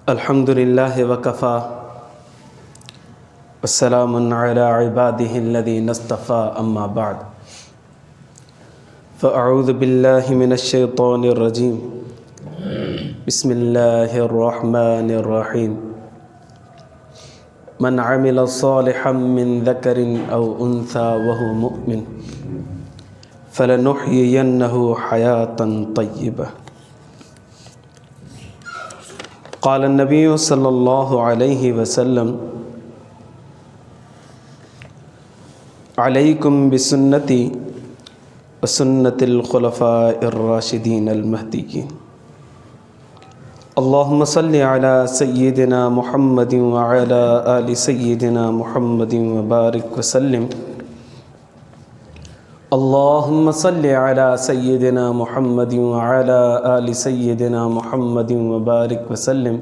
अल्हम्दुलिल्लाहि वकफ़ा वस्सलामुन अला इबादिहिल्लज़ीना इस्तफ़ा अम्मा बअद फ़अऊज़ु बिल्लाहि मिनश्शैतानिर्रजीम बिस्मिल्लाहिर्रहमानिर्रहीम मन अमिल सालिहम मिन ज़करिन औ उन्सा वहुव मुमिन फ़लनुहयियन्नहु हयातन तय्यिबा। क़ाल नबी सल्लल्लाहु अलैहि वसल्लम अलैकुम बिसुन्नती व सुन्नतिल खुलफ़ाइर राशिदीन अल महदीय्यीन। अल्लाहुम्मा सल्लि अला सय्यिदिना मुहम्मदिन व अला आलि सय्यिदिना मुहम्मदिन व बारिक व सल्लिम। अल्लाहुम्मा सल्लि अला सय्यिदिना मुहम्मदिन व अला आलि सय्यिदिना मुहम्मदिन व बारिक व सल्लिम।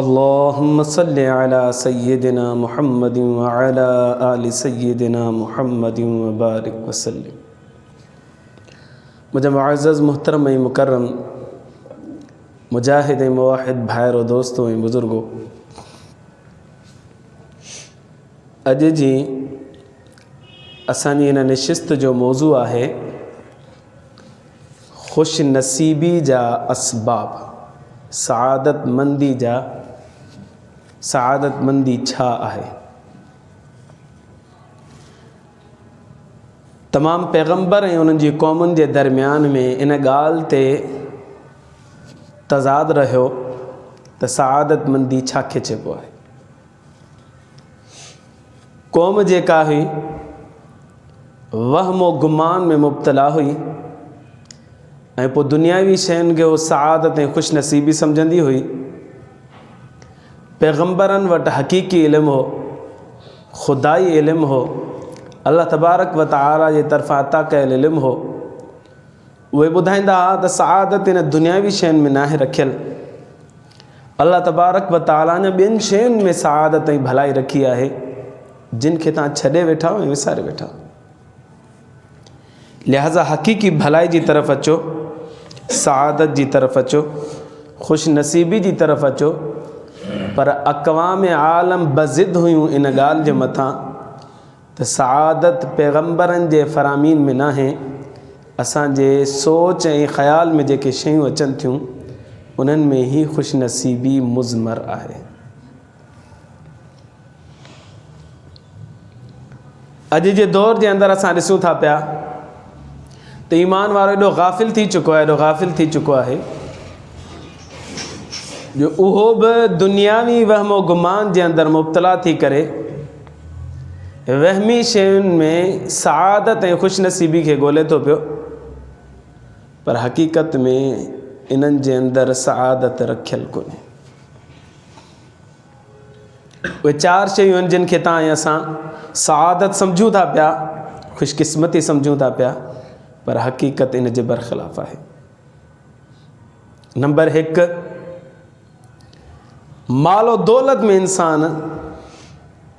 अल्लाहुम्मा सल्लि अला सय्यिदिना मुहम्मदिन व अला आलि सय्यिदिना मुहम्मदिन व बारिक व सल्लिम। मुझे मुअज़्ज़ज़ मुहतरम मुकर्रम मुजाहिद मुवाहिद भाइरों दोस्तों बुज़ुर्गों, अॼु जी असांजी हिन निशिस्त जो मौज़ू आहे ख़ुश नसीबी जा असबाब, सआदतमंदी छा आहे। तमाम पैगंबर ऐं उन्हनि जी क़ौमुनि जे दरमियान में इन ॻाल्हि ते तज़ाद रहियो त सआदतमंदी छा खे चइबो आहे। क़ौम जेका हुई वहम गुमान में मुब्तला हुई ऐं पोइ दुनियावी शयुनि खे उहो सआदत ऐं ख़ुशि नसीबी सम्झंदी हुई। पैगंबरनि वटि हक़ीक़ी इल्मु हो, खुदाई इल्मु हो, अल्लाह तबारक व तआला जे तरफ़ां अता कयल इल्मु हो। उहे ॿुधाईंदा हुआ त सआदत इन दुनियावी शयुनि में नाहे रखियल, अल्लाह तबारक व तआला ने ॿियनि शयुनि में सआदत ऐं भलाई रखी आहे जिन खे तव्हां छॾे वेठा हो ऐं विसारे वेठा हो। लिहाज़ा हक़ीक़ी भलाई जी तरफ़ अचो, सआदत जी तरफ़ अचो, ख़ुशि नसीबी जी तरफ़ अचो। पर अक़वाम आलम बज़िद हुयूं इन ॻाल्हि जे मथां त सआदत पैगंबरनि जे फ़रामीन में नाहे, असांजे सोच ऐं ख़्याल में जेके शयूं अचनि थियूं उन्हनि में ई ख़ुशि नसीबी मुज़मर आहे। अॼु जे दौर जे अंदरि असां ॾिसूं था पिया त ईमान वारो एॾो गाफ़िल थी चुको आहे जो उहो बि दुनियावी वहम गुमान जे अंदरि मुब्तला थी करे वहमी शयुनि में सआदत ऐं ख़ुशि नसीबी खे ॻोल्हे थो पियो, पर हक़ीक़त में इन्हनि जे अंदरि सआदत रखियल कोन्हे। उहे चार शयूं आहिनि जिन खे तव्हां ऐं असां सआदत सम्झूं था पिया, ख़ुशकिस्मती सम्झूं था पिया, पर हक़ीक़त इन जे बरख़िलाफ़ आहे। नंबर 1, मालो दौलत में इंसान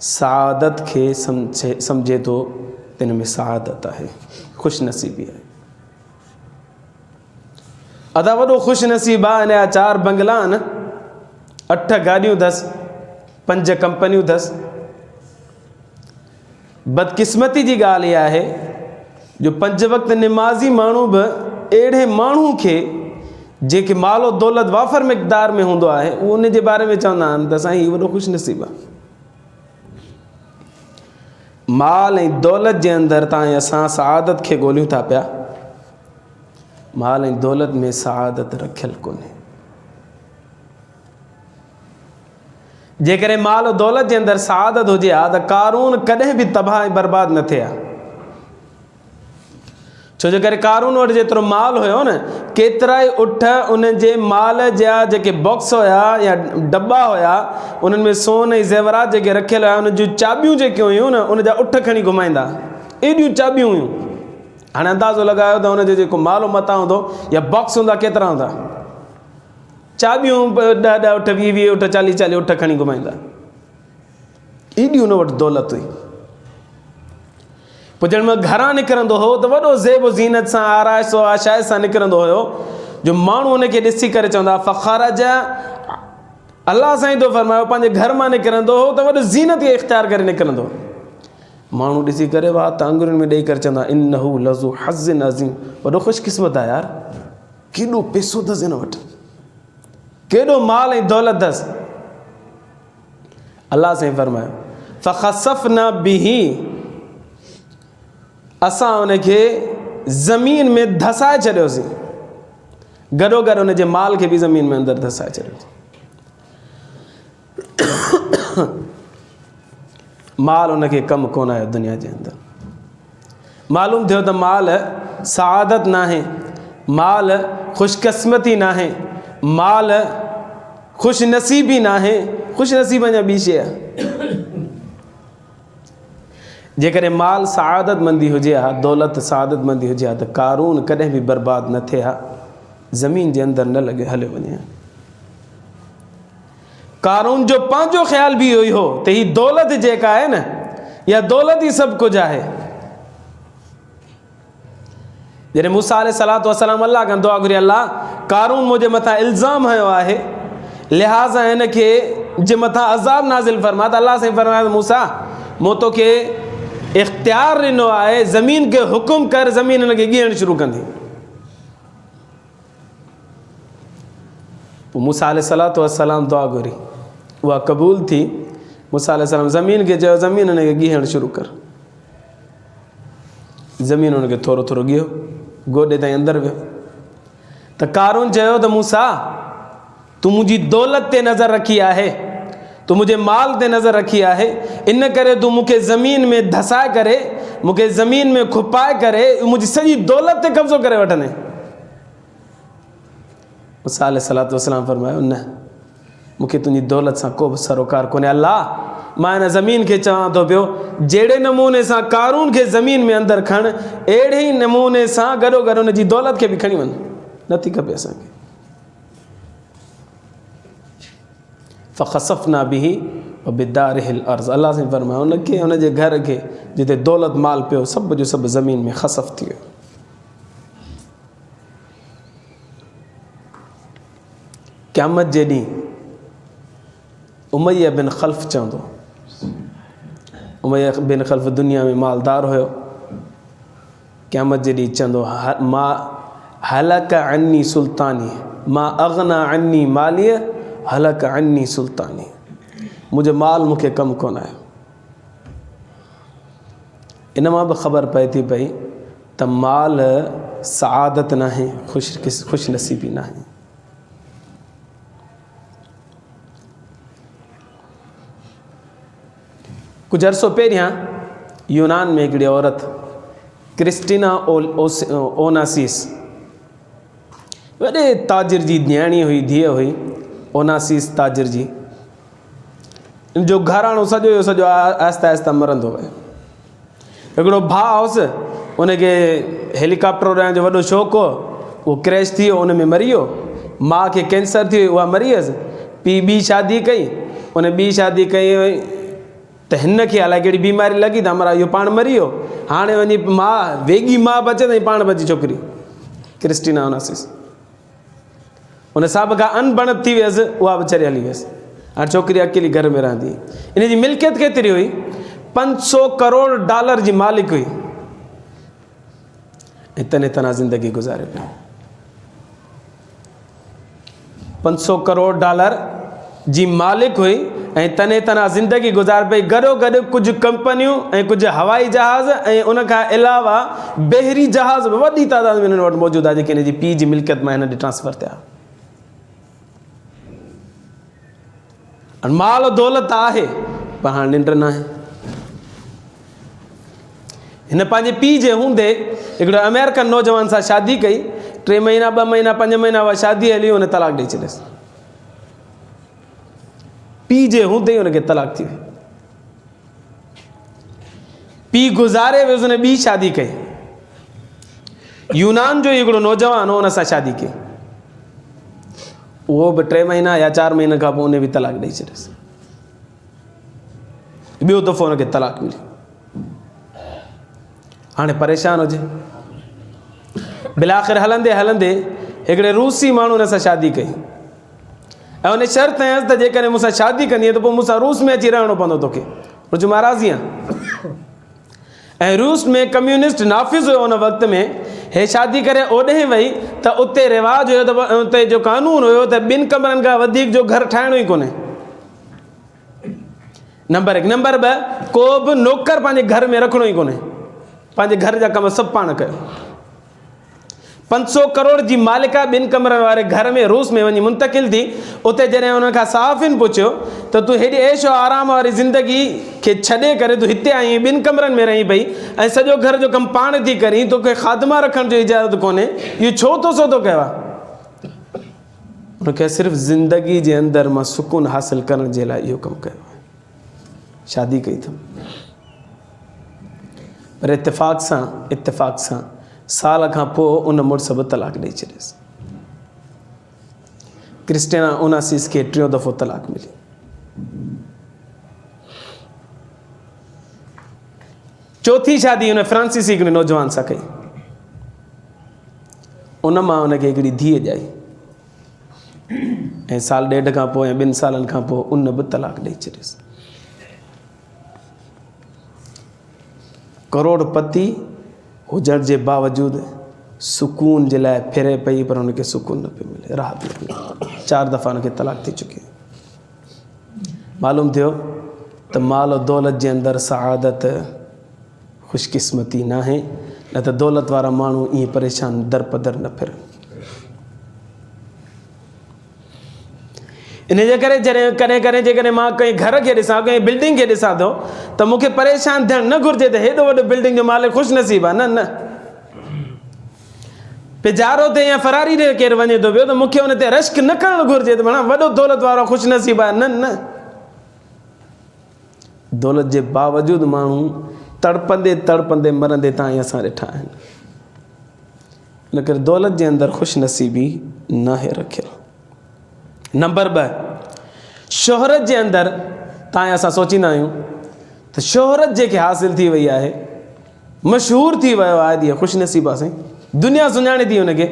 सआदत खे सम्झे थो त इन में सआदत आहे, ख़ुशि नसीबी आहे। अदा वॾो ख़ुशि नसीबु आहे, हिन जा 4 बंगला आहिनि, 8 गाॾियूं अथसि, 5 कंपनियूं अथसि। बदकिस्मती जी ॻाल्हि इहा आहे जो 5 वक़्त निमाज़ी माण्हू बि अहिड़े माण्हू खे जेके मालो दौलत वाफ़र मिक़दार में हूंदो आहे उहो उन जे बारे में चवंदा आहिनि त साईं हीउ वॾो ख़ुशि नसीबु आहे। माल ऐं दौलत जे अंदरि तव्हां ऐं असां सआदत खे ॻोल्हियूं था पिया, माल ऐं दौलत में सआदत रखियल कोन्हे। जेकॾहिं माल दौलत जे अंदरि सआदत हुजे हा त क़ारून कॾहिं बि तबाह ऐं बर्बाद न थिए हा। छो जे करे क़ारून वटि जेतिरो माल हुयो न, केतिरा ई उठ उन जे माल जा जेके बॉक्स हुया या डब्बा हुया उन्हनि में सोन ऐं ज़ेवरात जेके रखियल हुया, उन जूं चाबियूं जेके हुयूं न उन जा उठ खणी घुमाईंदा, एॾियूं चाबियूं हुयूं। हाणे अंदाज़ो लॻायो त उन जो जेको माल मथां हूंदो या बॉक्स हूंदा केतिरा हूंदा, चाबियूं 10 उठ, 20 उठ, 40 उठ खणी घुमाईंदा, एॾी उन वटि दौलत हुई। पोइ जॾहिं घरां निकिरंदो हो त वॾो ज़ेब ज़ीनत सां, आराइश आशाइश सां निकिरंदो हुयो, जो माण्हू उनखे ॾिसी करे चवंदा फ़ख़रज, अलाह साईं थो फरमायो पंहिंजे घर मां निकिरंदो हो त वॾो ज़ीनत खे इख़्तियार करे निकिरंदो। माण्हू ॾिसी करे वाह त आङुरियुनि में ॾेई करे चवंदा इन्नहु लज़ू हज़्ज़िन अज़ीम, वॾो ख़ुशकिस्मत आहे यार, केॾो पैसो अथसि हिन वटि, केॾो माल ऐं दौलत अथसि। अलाह साईं फरमायो फ़ख़सफ़ना बिही, असां उनखे ज़मीन में धसाए छॾियोसीं, गॾो गॾु उनजे माल खे बि ज़मीन में अंदरि धसाए छॾियोसीं। माल उनखे कमु कोन आयो दुनिया जे अंदरि। मालूम थियो त माल सआदत नाहे, माल ख़ुशकिस्मती नाहे, माल ख़ुशि नसीबी नाहे। ख़ुशि नसीब अञा ॿी शइ आहे। जेकॾहिं माल सआदतमंदी हुजे हा, दौलत सआदतमंदी हुजे हा त कारून कॾहिं बि बर्बाद न थिए हा, ज़मीन जे अंदरि न लॻे हलियो वञे। कारून जो पंहिंजो ख़्याल बि इहो ई हो त हीअ दौलत जेका आहे न, इहा दौलत ई सभु कुझु आहे। जॾहिं मूसा अलैहिस्सलातु वस्सलाम अल्लाह खां दुआ घुरी, अल्लाह कारून मुंहिंजे मथां इल्ज़ाम हयो आहे, लिहाज़ा हिनखे जे मथां अज़ाब नाज़िल फरमा। त अल्लाह साईं फरमायो मूसा, मूं तोखे इख़्तियार ॾिनो आहे, ज़मीन खे हुकुम कर, ज़मीन हिनखे ॻीहणु शुरू कंदी। पोइ मूसा अलैहिस्सलातु वस्सलाम दुआ घुरी, उहा क़बूल थी। मूसा अलैहिस्सलाम ज़मीन खे चयो ज़मीन हिनखे ॻीहणु शुरू कर। ज़मीन हुनखे थोरो थोरो ॻियो, गोॾे ताईं अंदरि वियो। त कारून चयो त मूसा, तूं मुंहिंजी दौलत ते नज़र रखी आहे, तूं मुंहिंजे माल ते नज़र रखी आहे, इन करे तूं मूंखे ज़मीन में धसाए करे, मूंखे ज़मीन में खुपाए करे मुंहिंजी सॼी दौलत ते कब्ज़ो करे वठंदे। मूसा अलैहिस्सलातु वस्सलाम फरमायो न, मूंखे तुंहिंजी दौलत सां को बि सरोकार कोन्हे। अल्लाह, मां हिन ज़मीन खे चवां थो पियो, जहिड़े नमूने सां कारून खे ज़मीन में अंदरि खण, अहिड़े ई नमूने सां गॾो गॾु हुनजी दौलत खे बि खणी वञ, नथी खपे असांखे। फ़ख़सफ़ना बिही व बिदारिहिल अर्ज़, अल्लाह साईं फरमायो हुनखे, हुनजे घर खे जिते दौलत माल पियो, सभु जो सभु ज़मीन में ख़सफ़ थी वियो। क़यामत जे ॾींहुं उमय्या बिन ख़ल्फ़ चवंदो, उमय्या बिन ख़ल्फ़ दुनिया में मालदार हुयो। क़यामत जे ॾींहुं चवंदो मां हलक अन्नी सुल्तानी, मां अग़ना अन्नी मालिय हलक अन्नी सुल्तानी, मुंहिंजो माल मूंखे कमु कोन आयो। इन मां बि ख़बर पए थी पई त माल सआदत नाहे, ख़ुशि नसीबी नाहे। कुझु अर्सो पहिरियां यूनान में हिकिड़ी औरत क्रिस्टीना ओनासीस, वॾे ताजिर जी न्याणी हुई, धीअ हुई ओनासीस ताजिर जी। इन जो घराणो सॼो जो सॼो आहिस्ता आहिस्ता मरंदो वियो। हिकिड़ो भाउ हुउसि, उनखे हेलीकॉप्टर उॾाइण जो वॾो शौक़ु हो, उहो क्रैश थी वियो, उन में मरी वियो। माउ खे कैंसर थी वियो, उहा मरी वियसि। पीउ ॿी शादी कई, उन ॿी शादी कई त हिन खे अलाए कहिड़ी बीमारी लॻी त अमरा इहो पाण मरी वियो। हाणे वञी माउ वेगी माउ बचे त पाण बची छोकिरी क्रिस्टीना ओनासीस। उन साहिब खां अनबणत थी वियसि, उहा वीचारी हली वियसि। हाणे छोकिरी अकेली घर में रहंदी। इन जी मिल्कियत केतिरी हुई? 500 करोड़ डॉलर जी मालिक हुई। ऐं तने तना ज़िंदगी गुज़ारे पियो। 500 करोड़ डॉलर जी मालिक हुई ऐं तने तना ज़िंदगी गुज़ारे पई। गॾो गॾु कुझु कंपनियूं ऐं कुझु हवाई जहाज़ ऐं उन खां अलावा बहरी जहाज़ बि वॾी तादाद में हिन वटि मौजूदु आहे, जेके हिन जी पीउ जी मिल्कियत मां हिन ॾे ट्रांसफर थिया। माल दौलत आहे पर हाणे निंड न आहे। हिन पंहिंजे पीउ जे हूंदे हिकिड़ो अमेरिकन नौजवान सां शादी कई। 3 महीना 2 महीना 5 महीना उहा शादी हली, हुन तलाक ॾेई छॾियसि। पीउ जे हूंदे ई हुनखे तलाक थी वई। पीउ गुज़ारे वियुसि, हुन ॿी शादी कई। यूनान जो हिकिड़ो नौजवान हो, हुन सां शादी कई। उहो बि 3 महीना या 4 महीने खां पोइ उन बि तलाक ॾेई छॾियसि। ॿियो दफ़ो हुनखे तलाक मिली। हाणे परेशान हुजे। बिलाख़िर हलंदे हलंदे हिकिड़े रूसी माण्हू हुन सां शादी कई ऐं उन शर्त हयसि त जेकॾहिं मूंसां शादी कंदीअ त पोइ मूंसां रूस में अची रहणो पवंदो तोखे। कुझु महाराज़ी आहे। ऐं रूस में कम्यूनिस्ट नाफ़िज़ हुयो उन वक़्त में। हे शादी करे ओॾे वई त उते रिवाज हुयो त उते जो कानून हुयो त 2 कमरनि खां वधीक जो घर ठाहिणो ई कोन्हे। नंबर 1। नंबर 2, को बि नौकर पंहिंजे घर में रखिणो ई कोन्हे। पंहिंजे घर जा कम सभु पाण कयो। 500 करोड़ जी मालिका 2 कमरनि वारे घर में रूस में वञी मुंतकिल थी। उते जॾहिं उन्हनि खां साफ़िन पुछियो त तूं हेॾी ऐशो आराम वारी ज़िंदगी खे छॾे करे तूं हिते आई 2 कमरनि में रही पई ऐं सॼो घर जो कमु पाण थी करी, तोखे ख़ादमा रखण जो इजाज़त कोन्हे, इहो छो तो सो थो कयो आहे? उनखे सिर्फ़ु ज़िंदगी जे अंदरि मां सुकून हासिलु करण जे लाइ इहो कमु कयो आहे। शादी कई अथमि, पर इत्तेफ़ाक़ सां साल खां पोइ उन मुड़ुस बि तलाक ॾेई छॾियसि। क्रिस्टिना ओनासिस खे 3 दफ़ो तलाक मिली। चौथी शादी हुन फ्रांसीसी हिकिड़े नौजवान सां कई। उन मां हुनखे हिकिड़ी धीअ ॼाई ऐं 1.5 साल खां पोइ या 2 सालनि खां पोइ उन बि तलाक ॾेई छॾियसि। करोड़पति हुजण जे बावजूदु सुकून जे लाइ फिरे पई, पर हुनखे सुकून न पियो मिले, राहत न पियो मिले। 4 दफ़ा हुनखे तलाक थी चुकी। मालूम थियो त माल दौलत जे अंदरि सआदत ख़ुशकिस्मती न आहे, न त दौलत वारा माण्हू ईअं परेशान दर पदर न फिरनि। इन जे करे जॾहिं कॾहिं जेकॾहिं मां कंहिं घर खे ॾिसां, कंहिं बिल्डिंग खे ॾिसां थो त मूंखे परेशान थियणु न घुरिजे त हेॾो वॾो बिल्डिंग जो मालिक ख़ुशि नसीबु आहे। न पिजारो ते या फरारी ते केरु वञे थो पियो त मूंखे हुन ते रश्क न करणु घुरिजे त माना वॾो दौलत वारो ख़ुशि नसीबु आहे। न दौलत जे बावजूदु माण्हू तड़पंदे मरंदे ताईं असां ॾिठा आहिनि। इन करे दौलत जे अंदरि ख़ुशि नसीबी न आहे रखियलु। नंबर 2, शोहरत जे अंदरि ताईं असां सोचींदा आहियूं त शोहरत जेके हासिल थी वई आहे, मशहूर थी वियो आहे, तीअं ख़ुशि नसीबु आहे, दुनिया सुञाणे थी हुनखे।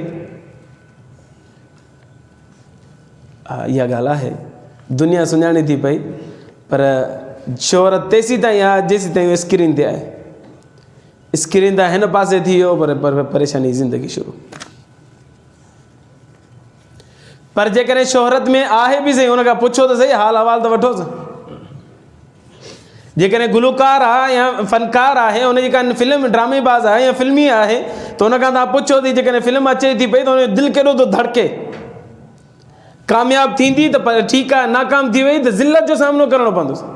इहा ॻाल्हि आहे, दुनिया सुञाणे थी पई, पर शोहरत तेसीं ताईं आहे जेसीं ताईं स्क्रीन ते आहे। स्क्रीन तां हिन पासे थी वियो पर परेशानी ज़िंदगी शुरू। पर जेकॾहिं शोहरत में आहे बि सही, हुन खां पुछो त सही, हाल अहवाल त वठोसि। जेकॾहिं गुलकार आहे या फ़नकार आहे, हुनजी का फिल्म ड्रामेबाज़ आहे या फिल्मी आहे, त हुन खां तव्हां पुछो थी जेकॾहिं फिल्म अचे थी पई त हुनजो दिलि केॾो थो धड़के। कामयाबु थींदी त पर ठीकु आहे, नाकाम थी वई त ज़िल्लत जो सामनो करणो पवंदुसि।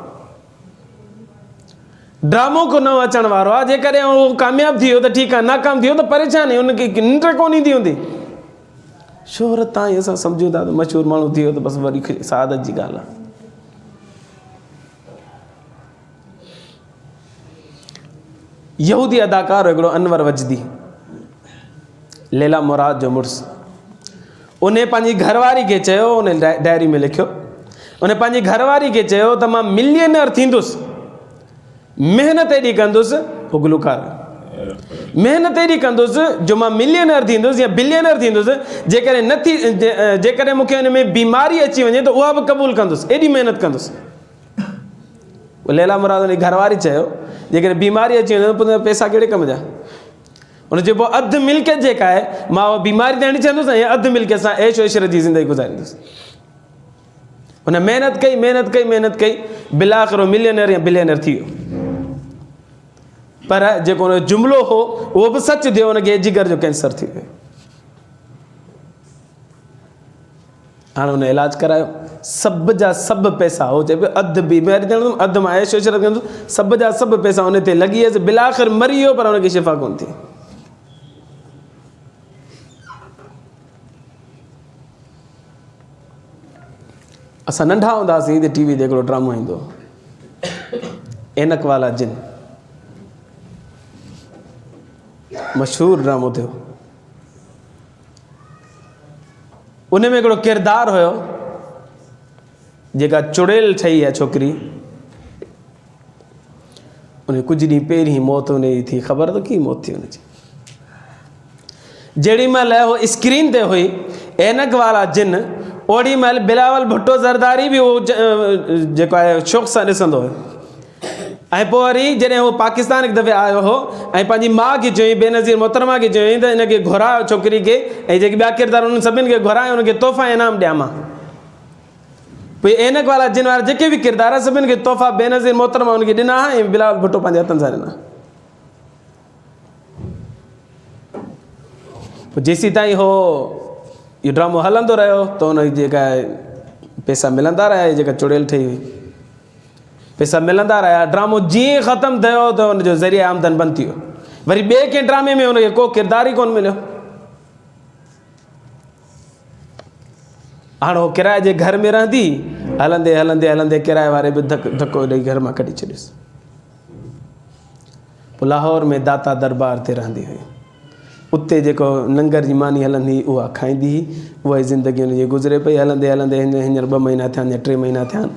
ड्रामो को न अचण वारो आहे। जेकॾहिं उहो कामयाबु थी वियो त ठीकु आहे, नाकाम थी वियो त परेशानी, हुनखे निंड कोन ईंदी हूंदी। शोहरत ताईं असां सम्झूं था त मशहूरु माण्हू थी वियो त बसि वरी सआदत जी ॻाल्हि आहे। यहूदी अदाकार हिकिड़ो अनवर वजदी, लैला मुराद जो मुड़ुसु, उन पंहिंजी घरवारी खे चयो, उन डायरी में लिखियो, उन पंहिंजी घरवारी खे चयो त मां मिलियनर थींदुसि, महिनत एॾी कंदुसि, उहो गुलकार महिनत एॾी कंदुसि जो मां मिलियनर थींदुसि या बिलियनर थींदुसि। जेकॾहिं मूंखे हुन में बीमारी अची वञे त उहा बि क़बूल कंदुसि, एॾी महिनत कंदुसि। लैला मुराद हुनजी घरवारी चयो जेकॾहिं बीमारी अची वञे त पैसा कहिड़े कम जा? हुन चयो पोइ अधु मिल्कियत जेका आहे मां उहा बीमारी ताईं चवंदुसि ऐं अधु मिल्कियत सां ऐशो इशरत जी ज़िंदगी गुज़ारींदुसि। हुन महिनत कई, बिलाख़िर मिलियनर या बिलियनर थी वियो। पर जेको हुनजो जुमिलो हो उहो बि सच थियो, हुनखे जिगर जो कैंसर थी वियो। हाणे हुन इलाजु करायो, सभु जा सभु पैसा, हो चए पियो अधु बीमारी थियणु, अधु मां ऐशो इशरत कंदुसि, सभु जा सभु पैसा हुन ते लॻी वियसि, बिलाख़िर मरी वियो, पर हुनखे शिफ़ा कोन थी। असां नंढा हूंदासीं त टीवी ते हिकिड़ो ड्रामो ईंदो, ऐनक वाला जिन, मशहूरु ड्रामो थियो। उन में हिकिड़ो किरदारु हुयो, जेका चुड़ैल ठही आहे छोकिरी, उन कुझु ॾींहं पहिरीं मौत हुनजी थी। ख़बर त की मौत थी हुनजी? जेॾी महिल उहो स्क्रीन ते हुई ऐनक वारा जिन ओड़ी महिल बिलावल भुट्टो ज़रदारी बि उहो जेको आहे शौक़ सां ॾिसंदो हुयो। ऐं पोइ वरी जॾहिं उहो पाकिस्तान हिकु दफ़े आयो हो ऐं पंहिंजी माउ खे चयईं, बेनज़ीर मोहतरमा खे चयईं त हिनखे घुरायो छोकिरी खे, ऐं जेके ॿिया किरदार उन्हनि सभिनि खे घुरायो, उनखे तोहफ़ा इनाम ॾियां मां। पोइ ऐनक वारा जिन वारा जेके बि किरदार आहे सभिनि खे तोहफ़ा बेनज़ीर मोहतरमा उनखे ॾिना ऐं बिलावल भुट्टो पंहिंजे हथनि सां ॾिना। पोइ जेसीं ताईं हो इहो ड्रामो हलंदो रहियो त हुनजी जेका पैसा मिलंदा रहिया, जेका चुड़ैल ठही हुई पैसा मिलंदा रहिया। ड्रामो जीअं ख़तमु थियो त हुनजो ज़रिए आमदन बंदि थी वियो। वरी ॿिए कंहिं ड्रामे में हुनखे को किरदार ई कोन मिलियो। हाणे उहो किराए जे घर में रहंदी, हलंदे हलंदे हलंदे किराए वारे बि धको ॾेई घर मां कढी छॾियुसि। पोइ लाहौर में दाता दरबार ते रहंदी हुई। उते जेको लंगर जी मानी हलंदी हुई उहा खाईंदी हुई। उहा ज़िंदगी हुनजी गुज़रे पई। हलंदे हलंदे हींअर 2 महीना थिया या 3 महीना थिया,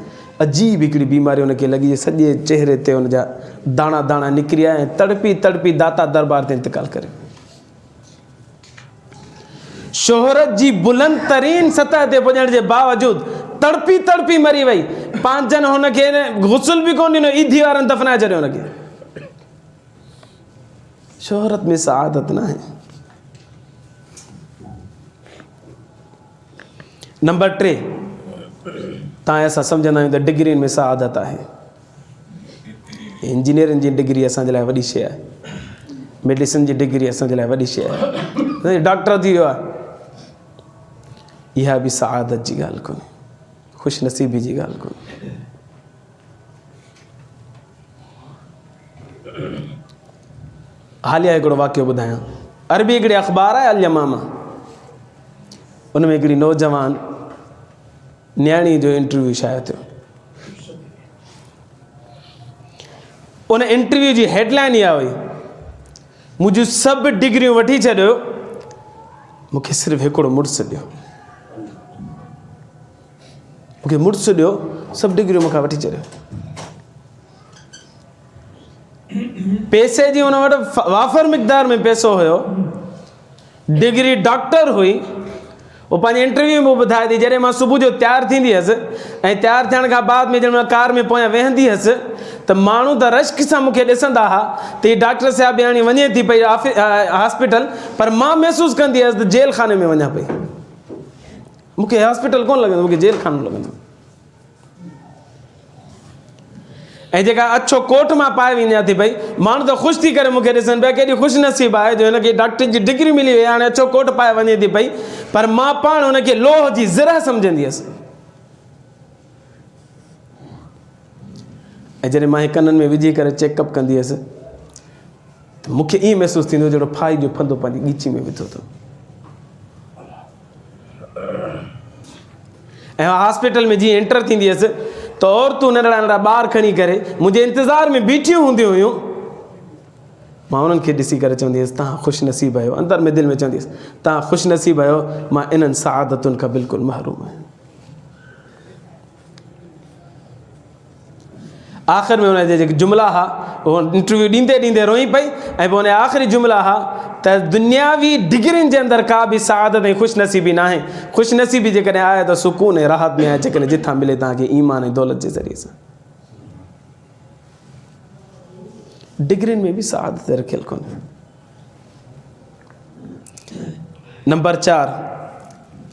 अजीब हिकिड़ी बीमारी हुनखे लॻी, सॼे चेहरे ते हुनजा दाणा दाणा निकिरी आया ऐं तड़पी तड़पी दाता दरबार ते इंतकाल करे। शोहरत जी बुलंद तरीन सतह ते पुॼण जे बावजूद तड़पी तड़पी मरी वई। पंहिंजनि हुनखे गुस्ल बि कोन ॾिनो, ईदी वारनि दफ़नाए छॾियो हुनखे। शोहरत में सआदत न आहे। नंबर 3, तव्हां असां सम्झंदा आहियूं त डिग्रियुनि में सआदत आहे। इंजीनियरिंग जी डिग्री असांजे लाइ वॾी शइ आहे, मेडिसिन जी डिग्री असांजे लाइ वॾी शइ आहे, डॉक्टर थी वियो आहे, इहा बि सआदत जी ॻाल्हि कोन्हे, ख़ुशनसीबी जी ॻाल्हि कोन्हे। हालिया हिकिड़ो वाक़ियो ॿुधायां। अरबी हिकिड़ी अख़बार आहे अल यमामा, उन में हिकिड़ी नौजवान न्याणी जो इंटरव्यू शाया थियो। उन इंटरव्यू जी हेडलाइन इहा हुई, मुंहिंजूं सभु डिग्रियूं वठी छॾियो, मूंखे सिर्फ़ु हिकिड़ो मुड़ुसु ॾियो। मूंखे मुड़ुसु ॾियो, सभु डिग्रियूं मूंखां वठी छॾियो। पैसे जी हुन वटि वाफ़र मिक़दार में पैसो हुयो, डिग्री डॉक्टर हुई। वो पंहिंजे इंटरव्यू में ॿुधाए थी, जॾहिं मां सुबुह जो तयारु थींदी हुअसि ऐं तयारु थियण खां बाद में जॾहिं मां कार में पोयां वेहंदी हुअसि त माण्हू त रश्क सां मूंखे ॾिसंदा हुआ त हीअ डॉक्टर साहिब हाणे वञे थी पई हॉस्पिटल, पर मां महसूसु कंदी हुअसि त जेल खाने में वञा पई। मूंखे हॉस्पिटल कोन लॻंदो, मूंखे जेल खानो लॻंदो। ऐं जेका अछो कोट मां पाए वञा थी पई, माण्हू त ख़ुशि थी करे मूंखे ॾिसनि पिया, केॾी ख़ुशि नसीबु आहे जो हिनखे डॉक्टर जी डिग्री मिली वई, हाणे अछो कोट पाए वञे थी पई, पर मां पाण हुनखे लोह जी ज़रा सम्झंदी हुअसि। ऐं जॾहिं मां कननि में विझी करे चेकअप कंदी हुअसि त मूंखे ईअं महसूसु थींदो जहिड़ो फाई जो फंदो पंहिंजी ॻीची में विधो अथव। ऐं हॉस्पिटल में जीअं एंटर थींदी हुअसि त औरतूं नंढड़ा नंढड़ा ॿार खणी करे मुंहिंजे इंतज़ार में बीठियूं हूंदियूं हुयूं। मां उन्हनि खे ॾिसी करे चवंदी हुअसि, तव्हां ख़ुशनसीब आहियो। अंदरि में दिलि में चवंदी हुअसि, तव्हां ख़ुशनसीब आहियो, मां इन्हनि सआदतुनि खां बिल्कुलु महरूम आहियां। आख़िर में हुनजा जेके जुमिला हुआ, उहो इंटरव्यू ॾींदे ॾींदे रोई पई, ऐं पोइ हुन आख़िरी जुमिला हुआ त दुनियावी डिग्रियुनि जे अंदरि का बि सआदत ऐं ख़ुशनसीबी न आहे। ख़ुशनसीबी जेकॾहिं आहे त सुकून ऐं राहत में आहे, जेकॾहिं जिथां मिले तव्हांखे ईमान ऐं दौलत जे ज़रिए सां। डिग्रियुनि में बि सआदत रखियलु कोन्हे। नंबर 4,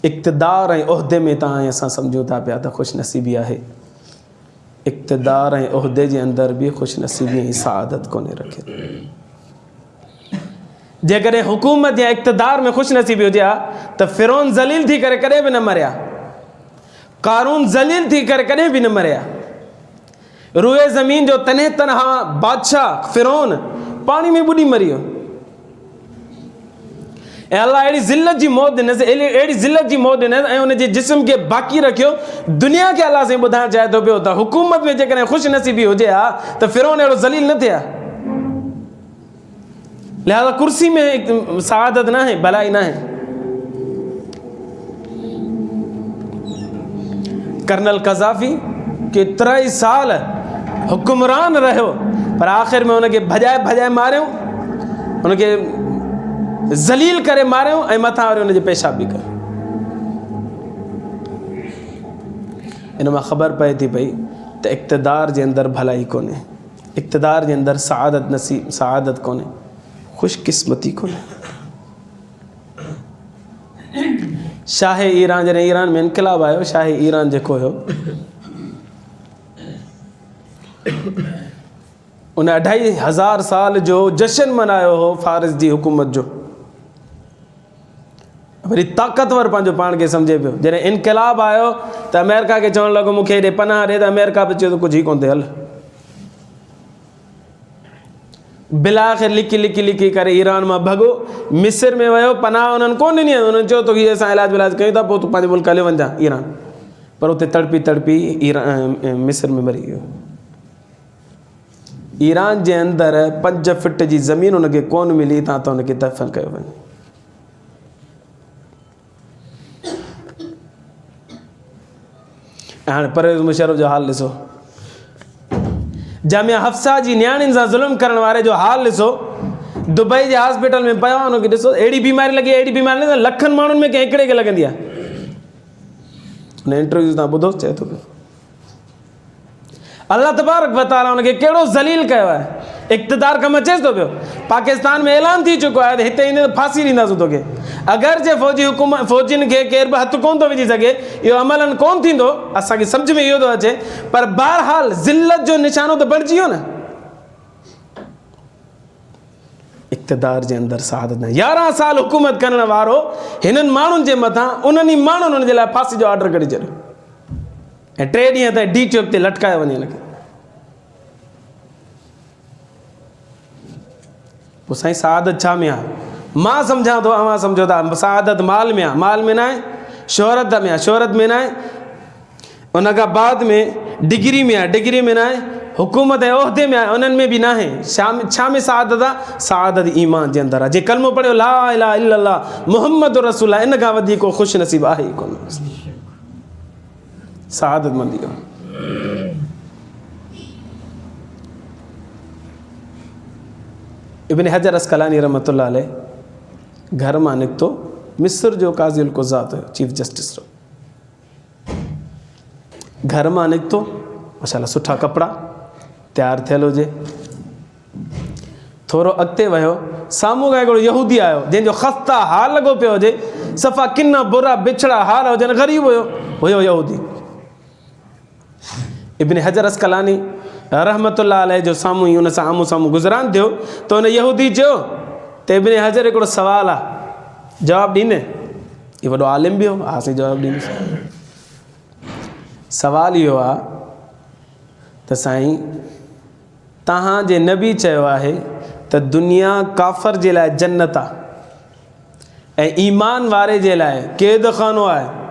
इक़्तिदार ऐं उहिदे में तव्हां ऐं असां सम्झूं था पिया त ख़ुशनसीबी आहे। इक़्तिदार ऐं उहिदे जे अंदरि बि ख़ुशनसीबी ऐं सआदत कोन्हे रखियलु। जेकॾहिं हुकूमत या इक़्तिदार में ख़ुशनसीबी हुजे हा त फ़िरौन ज़लील थी करे कॾहिं बि न मरिया, क़ारून ज़लील थी करे कॾहिं बि न मरिया, रूए ज़मीन जो तने तनहा बादशाह फ़िरौन पाणी में ॿुॾी मरी वियो। ऐं अलाह अहिड़ी ज़िल्लत जी मौत ॾिनसि, अहिड़ी ज़िल्लत जी मौत ॾिनसि ऐं उनजे जिस्म खे बाक़ी रखियो। दुनिया खे अलाह साईं ॿुधाइणु चाहे थो पियो त हुकूमत में जेकॾहिं ख़ुशनसीबी हुजे हा त फ़िरौन अहिड़ो ज़लील न थिए हा। लिहाज़ा कुर्सी में सआदत न आहे, भलाई न आहे। कर्नल कज़ाफ़ी केतिरा ई साल हुक्मरान रहियो, पर आख़िर में हुनखे भॼाए भॼाए मारियूं, हुनखे ज़लील करे मारियूं ऐं मथां वरी हुनजे पेशाब बि कयो। इन मां ख़बर पए थी पई त इक़्तिदार जे अंदरि भलाई कोन्हे, इक़्तिदार जे अंदरि सआदत कोन्हे, ख़ुशकिस्मती कोन्हे। शाह ईरान, जॾहिं ईरान में इनक़िलाब आयो, शाह ईरान जेको हुयो उन 2500 साल जो जश्न मनायो हो फ़ारिस जी हुकूमत जो। वरी ताक़तवर पंहिंजो पाण खे सम्झे पियो। जॾहिं इनक़िलाब आयो त अमेरिका खे चवणु लॻो मूंखे हेॾे पनाह ॾे, त अमेरिका बि चयो त कुझु ई कोन थिए, हल। बिला आख़िर लिकी लिकी लिकी करे ईरान मां भॻो, मिस्र में वियो, पनाह उन्हनि कोन ॾिनी। उन्हनि चयो त हीअ असां इलाज विलाज कयूं था, पोइ तूं पंहिंजे मुल्क हली वञ ईरान। पर उते तड़पी तड़पी मिस्र में मरी वियो। ईरान जे अंदरि 5 फुट जी ज़मीन हुनखे कोन मिली, तां त हुनखे दफ़न कयो वञे। हाणे परवेज़ मुशर्रफ जो हाल ॾिसो, जामिया हफ्सा जी नियाणियुनि सां ज़ुल्म करण वारे जो हाल ॾिसो। दुबई जे हॉस्पिटल में पियो आहे, हुनखे ॾिसो अहिड़ी बीमारी लॻी, अहिड़ी बीमारी लॻी लखनि माण्हुनि में कंहिं हिकिड़े खे लॻंदी आहे। हुन इंटरव्यू तव्हां ॿुधो, चए थो पियो अल्लाह तबारक व तआला हुनखे कहिड़ो ज़लील कयो आहे। इक़्तिदार कमु अचेसि थो पियो। पाकिस्तान में ऐलान थी चुको आहे त हिते ईंदे त फांसी ॾींदासीं तोखे। अगरि जे फ़ौजियुनि खे केरु बि हथु कोन थो विझी सघे, इहो अमलन कोन थींदो, असांखे सम्झ में इहो थो अचे। पर बहरहाल ज़िल्लत जो निशानो त बणिजी वियो न। इक़्तिदार जे अंदरि सआदत न। 11 साल हुकूमत करण वारो हिननि माण्हुनि जे मथां उन्हनि ई माण्हुनि हुन जे लाइ फांसी जो ऑर्डर करे छॾियो ऐं 3 ॾींहं ताईं डी चौक ते लटकायो वञे हिनखे। पोइ साईं सआदत छा में आहे? मां सम्झां थो, अवां सम्झो था सआदत माल में आहे। माल में न आहे, शोहरत में आहे, शोहरत में न आहे, उन खां बाद में डिग्री में आहे, डिग्री में न आहे, हुकूमत ऐं उहिदे में आहे, उन्हनि में बि न आहे। छा में सआदत आहे? सआदत ईमान जे अंदरि आहे। जे कलमो पढ़ियो ला इलाहा इल्लल्लाह मुहम्मद रसूलुल्लाह, इन खां वधीक को ख़ुशि नसीब आहे ई कोन। सआदत मंदी आहे। इब्न हजर अस्कलानी रहमतुल्लाह अलैह घर मां निकितो, मिस्र जो काज़ी उल क़ुज़ात हुयो, चीफ जस्टिस जो। घर मां निकितो, माशाल्लाह सुठा कपिड़ा, तयारु थियल हुजे। थोरो अॻिते वियो, साम्हूं खां हिकिड़ो यहूदी आयो जंहिंजो ख़स्ता हाल लॻो पियो हुजे, सफ़ा किना बुरा बिछड़ा हाल हुजनि, ग़रीब हुयो यहूदी। इब्न हजर अस्कलानी रहमतुल्लाह अलैह जो साम्हूं ई हुन सां आम्हूं साम्हूं गुज़रान थियो त हुन यहूदी चयो त इब्न हजर हिकिड़ो सुवालु आहे, जवाबु ॾींदे? इहो वॾो आलिम बि हो, हा साईं जवाबु ॾींदुसि। सुवालु इहो आहे त साईं तव्हांजे नबी चयो आहे त दुनिया काफ़र जे लाइ जन्नत आहे ऐं ईमान वारे जे लाइ क़ैद खानो आहे।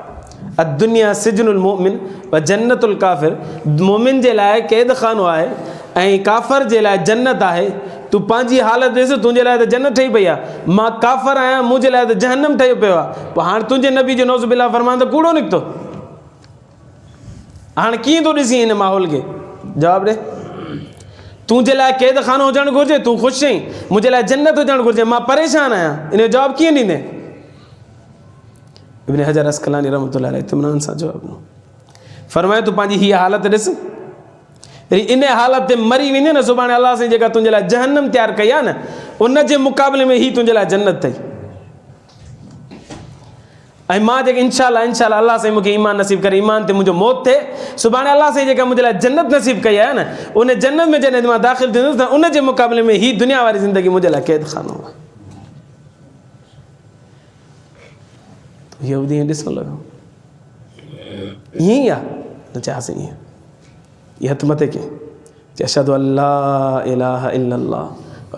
दुनिया सिजनुल मोमिन व जन्नतुल काफ़िर, मोमिन जे लाइ क़ैद खानो आहे ऐं काफ़र जे लाइ जन्नत आहे। तूं पंहिंजी हालत ॾिस, तुंहिंजे लाइ त जन्नत ठही पई आहे, मां काफ़र आहियां, मुंहिंजे लाइ त जहन्नम ठही पियो आहे। पोइ हाणे तुंहिंजे नबी जो नौज़ बिल्लाह फरमान त कूड़ो निकितो। हाणे कीअं थो ॾिसी हिन माहौल खे? जवाबु ॾे। तुंहिंजे लाइ क़ैद खानो हुजणु घुरिजे, तूं ख़ुशि आहीं, मुंहिंजे लाइ जन्नत हुजणु घुरिजे, मां परेशान आहियां, इन जो जवाबु कीअं ॾींदे? इब्न हजर अस्कलानी रहमतुल्लाह अलैह इत्मिनान सां जवाबु ॾिनो। फरमायो तूं पंहिंजी हीअ हालत ॾिस, इन हालत ते मरी वेंदे न, सुभाणे अलाह साईं जेका तुंहिंजे लाइ जहन्नम तयारु कई आहे न, उन जे मुक़ाबले में ही तुंहिंजे लाइ जन्नत अथई। ऐं मां जेके इंशाअल्लाह इंशाअल्लाह अलाह साईं मूंखे ईमान नसीब करे, ईमान ते मुंहिंजो मौत थिए, सुभाणे अलाह साईं जेका मुंहिंजे लाइ जन्नत नसीब कई आहे न, उन जन्नत में जॾहिं मां दाख़िल थींदुसि त उन जे मुक़ाबले में ही दुनिया वारी ज़िंदगी मुंहिंजे लाइ क़ैद खानो आहे। यहूदी ॾिसणु लॻो, ईअं ई आहे न? चयासीं ईअं। इहा हथु मथे कयईं, चए अशहदु अल्ला इलाहा इल्लल्लाह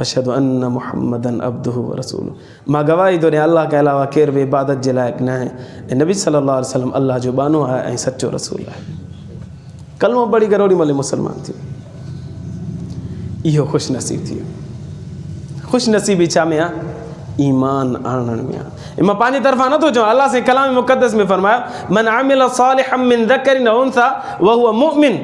अशहदु अन्न मुहम्मदन अब्दुहु व रसूलुहु। मां गवाही थो ॾियां अल्लाह खां अलावा केर बि इबादत जे लाइक़ु न आहे ऐं नबी सल्लल्लाहु अलैहि वसल्लम अल्लाह जो बानो आहे ऐं सचो रसूल आहे। कलमो पढ़ी करे ओॾी महिल मुस्लमान थियो। इहो ख़ुशि नसीब थी वियो। ख़ुशि नसीबी छा में आहे? ईमान आणण में आहे। मां पंहिंजी तरफ़ां नथो चवां, अल्लाह साईं कलाम मुक़द्दस में फरमायो मन आमिल सालिहम मिन ज़करिन औ उन्सा व हुव मुमिन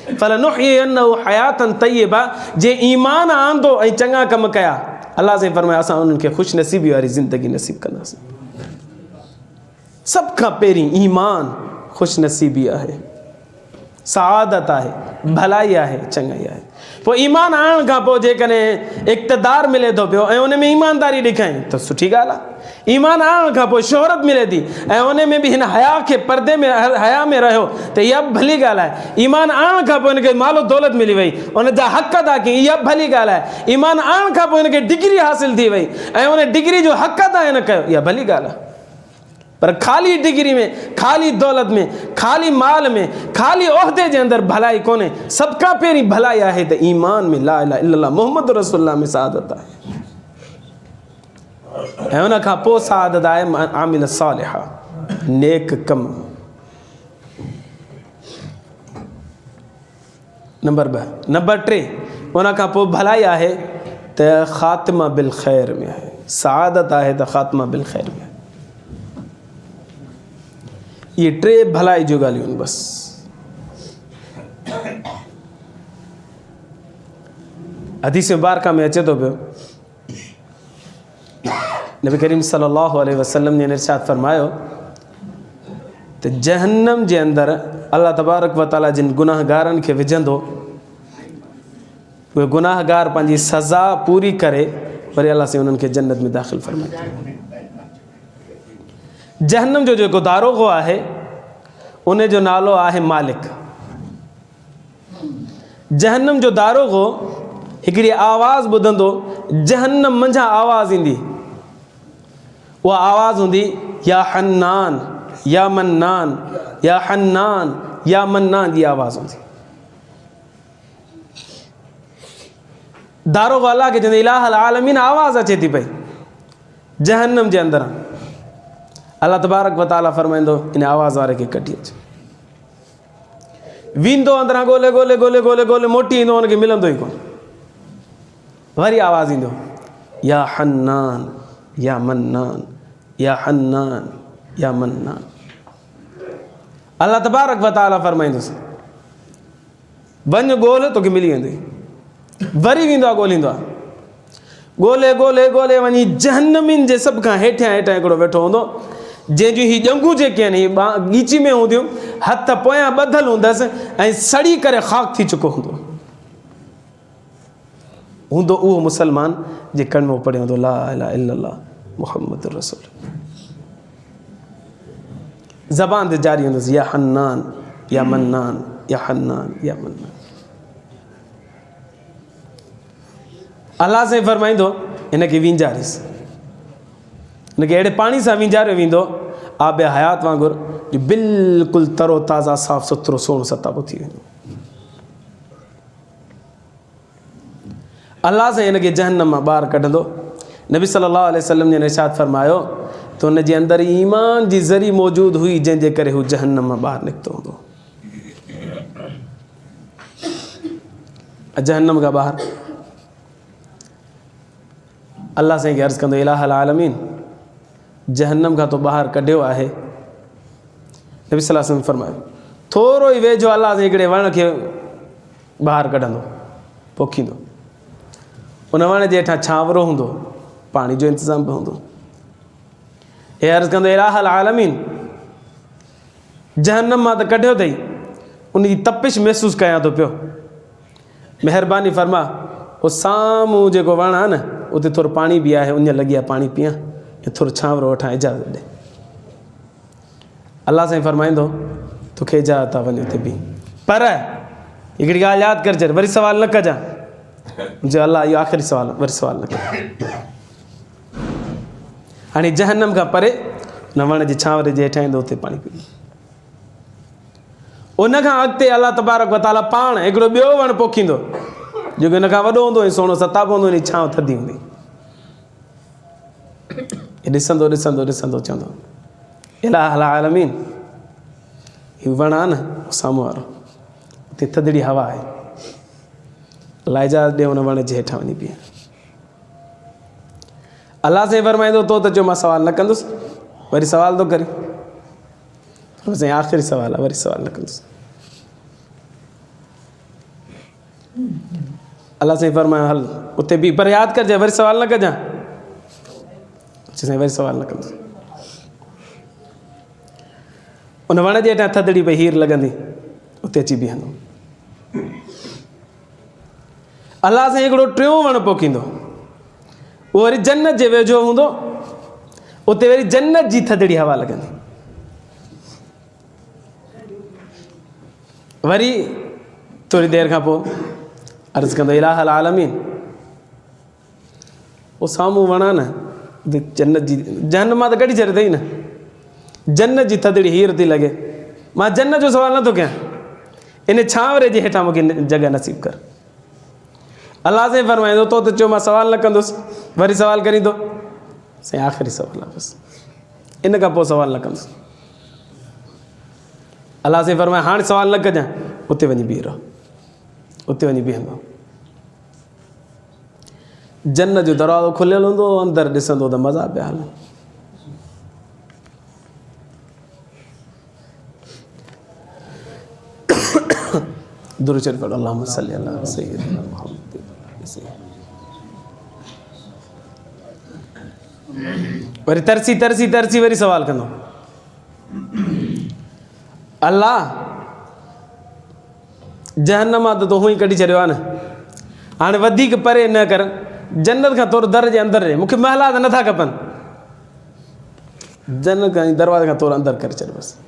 फलनुहयिन्नहु हयातन तय्यबा। जे ईमान आंदो ऐं चङा कम कया, अल्लाह साईं फरमायो असां उन्हनि खे ख़ुशि नसीबी वारी ज़िंदगी नसीब कंदासीं। सभ खां पहिरीं ईमान ख़ुशि नसीबी आहे। सआदत आहे, भलाई आहे, चङाई आहे। पोइ ईमान आणण खां पोइ जेकॾहिं इक़्तिदार मिले थो पियो ऐं उन में ईमानदारी ॾेखारी त सुठी ॻाल्हि आहे। ईमान आणण खां पोइ शोहरत मिले थी ऐं उन में बि हिन हया खे पर्दे में हया में रहियो त इहा बि भली ॻाल्हि आहे। ईमान आणण खां पोइ हिनखे मालो दौलत मिली वई, उन जा हक़ अदा कई, इहा बि भली ॻाल्हि आहे। ईमान आणण खां पोइ हिनखे डिग्री हासिल थी वई ऐं उन डिग्री जो हक़ अदा हिन कयो, इहा भली ॻाल्हि आहे। पर खाली डिग्री में, खाली दौलत में, खाली माल में, खाली उहिदे जे अंदरि भलाई कोन्हे। सभ खां पहिरीं भलाई आहे त ईमान में ला इलाहा इल्लल्लाह मुहम्मद रसूलुल्लाह में सआदत आहे ऐं उन खां पोइ सआदत आहे आमिल सालिहा, नेक कम। नंबर 2। नंबर 3, उन खां पोइ भलाई आहे त ख़ात्मा बिल ख़ैर में आहे, सआदत आहे त ख़ात्मा बिल ख़ैर में। ये 3 भलाई जो ॻाल्हियूं बस। हदीस मुबारका में अचे थो पियो, नबी करीम सल्लल्लाहु अलैहि वसल्लम ने इरशाद फरमायो त जहन्नम जे अंदरि अल्लाह तबारक व तआला जिन गुनाहगारनि खे विझंदो, उहे गुनाहगार पंहिंजी सज़ा पूरी करे वरी अल्लाह से उन्हनि खे जन्नत में दाख़िल फरमाए। जहन्नम जो जेको दारोगो आहे उन जो नालो आहे मालिक। जहन्नम जो दारोगो हिकिड़ी आवाज़ ॿुधंदो, जहन्नम मंझां आवाज़ ईंदी, उहा आवाज़ हूंदी या हन्नान या मन्नान, या हन्नान या मन्नान जी आवाज़ हूंदी। दारोगो अल्लाह खे चवंदे इलाहुल आलमीन आवाज़ अचे थी पई जहन्नम जे अंदरां। अल्लाह तबारक व तआला फरमाईंदो इन आवाज़ वारे खे कढी अच। वेंदो अंदरां ॻोल्हे ॻोल्हे ॻोल्हे ॻोल्हे ॻोल्हे मोटी ईंदो, हुनखे मिलंदो ई कोन। वरी आवाज़ ईंदो या हन्नान या मन्नान, या हन्नान या मन्नान। अल्लाह तबारक व तआला फरमाईंदुसि वञ ॻोल्ह, तोखे मिली वेंदई। वरी वेंदो आहे, ॻोल्हींदो आहे, ॻोल्हे ॻोल्हे ॻोल्हे वञी जहन्नमिन जे सभ खां हेठियां हेठियां हिकिड़ो वेठो हूंदो, जंहिंजूं ही ॼंगूं जेके आहिनि हीअ ॻीची में हूंदियूं, हथ पोयां ॿधल हूंदसि ऐं सड़ी करे ख़ाक थी चुको हूंदो उहो मुसलमान जे कलमो पढ़ियो हूंदो ला इलाहा इल्लल्लाह मुहम्मद रसूल। ज़बान ते जारी हूंदुसि या हन्नान या मन्नान, या हन्नान या मन्नान। अल्लाह से फरमाईंदो हिनखे वींजारिस, हिनखे अहिड़े पाणी सां वींजारियो वेंदो आब हयात वांगुरु जो बिल्कुलु तरो ताज़ा साफ़ सुथरो सोन सताबो थी वेंदो। अल्लाह से हिनखे जहन्नम मां ॿाहिरि कढंदो। नबी सल्लल्लाहु अलैहि वसल्लम ने इरशाद फरमायो त हुनजे अंदरि ईमान जी ज़री मौजूदु हुई, जंहिंजे करे हू जहन्नम मां ॿाहिरि निकितो हूंदो। जहन्नम खां ॿाहिरि अल्लाह साईं खे अर्ज़ु कंदो इलाहुल आलमीन जहन्नम खां तो ॿाहिरि कढियो आहे। नबी सल्लल्लाहु अलैहि वसल्लम फरमायो थोरो ई वेझो अल्लाह साईं हिकिड़े वण खे ॿाहिरि कढंदो, पोखींदो। उन वण जे हेठां छांवरो हूंदो, पाणी जो इंतज़ाम बि हूंदो। हे अर्ज़ु कंदो इलाहुल आलमीन जहन्नम मां त कढियो अथई, उन जी तपिश महसूसु कयां थो पियो, महिरबानी फरमा उहो साम्हूं जेको वणु आहे न उते थोरो पाणी बि आहे, उन लॻी आहे पाणी पीआं ऐं थोरो छांवरो वठां, इजाज़त ॾे। अल्लाह साईं फरमाईंदो तोखे इजाज़त आहे वञ उते बि, पर हिकिड़ी ॻाल्हि यादि करिजे, वरी सुवाल न कजांइ जो अल्लाह इहो आख़िरी सुवाल, वरी सुवाल न कजांइ। हाणे जहन्नम खां परे न वण जे छांवरे जे हेठां ईंदो, उते पाणी पींदो। उन खां अॻिते अल्लाह तबारक व तआला पाण हिकिड़ो ॿियो वणु पोखींदो जेको हिन खां वॾो हूंदो ऐं सोनो सताबो हूंदो, हिन छांव थधी हूंदी। ॾिसंदो ॾिसंदो ॾिसंदो चवंदो इलाहुल आलमीन हीउ वणु आहे न साम्हूं वारो, उते थधिड़ी हवा आहे, अल्लाह इजाज़त ॾे हुन वण जे हेठां वञी बीह। अल्लाह साईं फरमाईंदो तो त चयो मां सवाल न कंदुसि, वरी सवाल थो करे, साईं आख़िरी सवाल आहे, वरी सवाल न कंदुसि। अल्लाह साईं फरमायो हल उते बि, पर यादि करिजे वरी सवाल न कजांइ। साईं वरी सवाल न कंदुसि। उन वण जे हेठां थधिड़ी पई हीर लॻंदी, उते अची बीहंदो। अलाह सां हिकिड़ो टियों वण पोखींदो, उहो वरी जन्नत जे वेझो हूंदो, उते वरी जन्नत जी थधिड़ी हवा लॻंदी। वरी थोरी देरि खां पोइ अर्ज़ु कंदो इलाहल आलमीन, उहो साम्हूं वण आहे न जन्नत जी, जहन्नम मां त कढी छॾे अथई न, जन्नत जी थधिड़ी हीर थी लॻे, मां जन्नत जो सवाल नथो कयां, इन छांवरे जे हेठां मूंखे जॻह नसीब कर। अलाह साईं फरमाईंदो तो त चयो मां सवाल न कंदुसि, वरी सवाल करींदो, साईं आख़िरी सवाल आहे बसि, इन खां पोइ सवाल न कंदुसि। अलाह साईं फरमाए हाणे सवाल न कजांइ, उते वञी बीह रहो, उते वञी बीहंदो। जन्नत जो दरवाज़ो खुलियल हूंदो, अंदरि ॾिसंदो त मज़ा पिया हलनि। दुरूद शरीफ़ पढ़ो, अल्लाहुम्मा सल्ली अला सय्यिदिना मुहम्मद। वरी तरसी तरसी तरसी वरी सवाल कंदो, अल्लाह जहन्नम मां त तूं ई कढी छॾियो आहे न, हाणे वधीक परे न कर, जन्नत खां तोर दर जे अंदरि रहे, मूंखे महलात नथा खपनि, जन्नत खां दरवाज़े खां तोर अंदरि करे छॾ बसि।